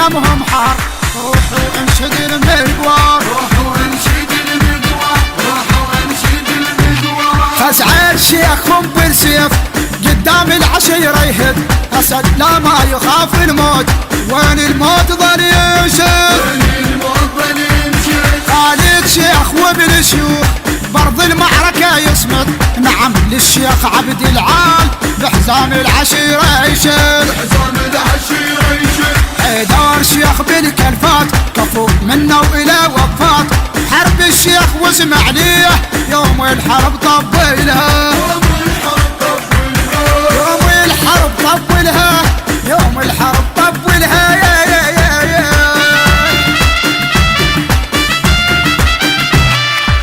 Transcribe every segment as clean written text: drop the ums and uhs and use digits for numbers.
دمهم حار، روحوا انشد المقوار، روحوا انشد المقوار، روحوا انشد المقوار. فزع الشيخ بالسيف قدام العشيرة يهد، أسد لا ما يخاف الموت، وين الموت ظل ينشد، وين الموت ظل ينشد. خالد شيخ وابن شيوخ برض المعركة يصمد، نعم للشيخ عبد العال بحزام العشيرة يشد، بحزام العشيرة يشد. حيدر شيخ بالكلفات كفو منه إلى وفات، حرب الشيخ واسماعيلية يوم الحرب طبلها، يوم الحرب طبلها، يوم الحرب طبلها يا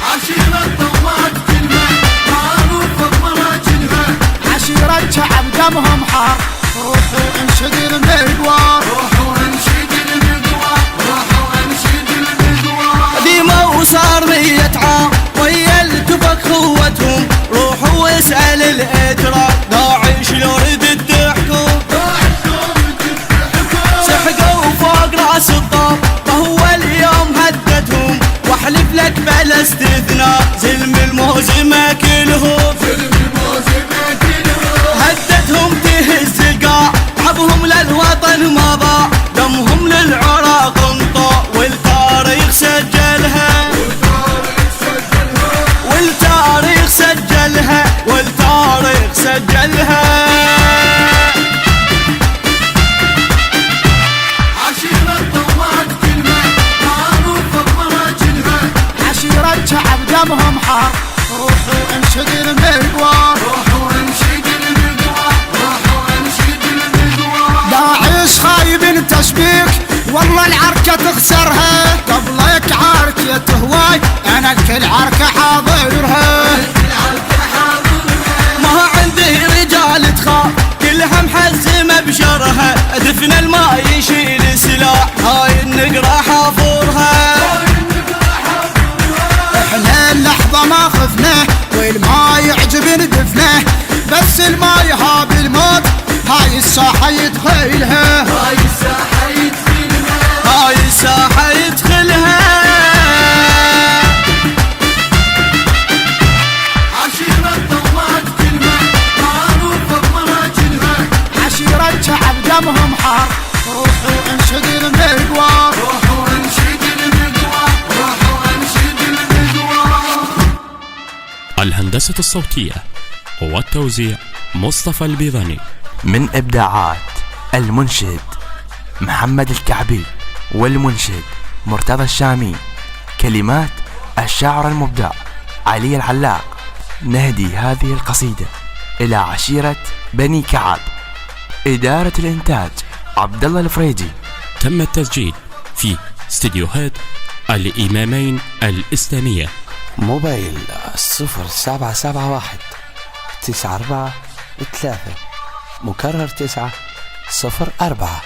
عشيرة طوات كلمة معروفة بمراجلها، عشيرة شعب دمهم حار، روحوا انشد المقوار، روحوا انشد المقوار، روحوا انشد المقوار. ديما وصار 100 عام ويا التفك خوتهم، روحوا واسأل الاتراك داعش لو ردت تحكم، سحقوا فوق راس الطاب فهو اليوم هدتهم، واحلف لك بلا استثناء زلم المهزمة كلهم، زلم الموزمة كلهم. هدتهم تهز القاع عبهم للوطن ما ضاع، دمهم للعراق انطاء والتاريخ سجلها، والتاريخ سجلها، والتاريخ سجلها. عشيرة طوات كلمة معروفة بمراجلها، عشيرة شعب دمهم حار، روحوا انشد المقوار، روحوا انشد المقوار، روحوا انشد المقوار. داعش خايب تشبيك والله العركة تخسرها، قبلك عركة هواي انا كل عركة حاضرها، ما عندي رجال تخاف كلها محزمة بشرها، دفن الماء يشيل سلاح هاي النقرة حافرها، احنا اللحظة ما خفنا والما يعجبن دفنه، بس الما يهاب الموت هاي الساحة يدخلها، هاي الساحة يدخلها، هاي الساحة يدخلها. عشيرة طوات كلمة معروفة بمراجلها، عشيرة شعب دمهم حار، روحوا انشد المقوار، روحوا انشد المقوار، روحوا انشد المقوار. الهندسة الصوتية والتوزيع مصطفى البيضاني، من إبداعات المنشد محمد الكعبي، والمنشد مرتضى الشامي، كلمات الشاعر المبدع علي العلاق. نهدي هذه القصيدة إلى عشيرة بني كعب، إدارة الإنتاج عبد الله الفريدي. تم التسجيل في استديوهات الإمامين الإسلامية. موبايل 0771 94 3 مكرر 9 04.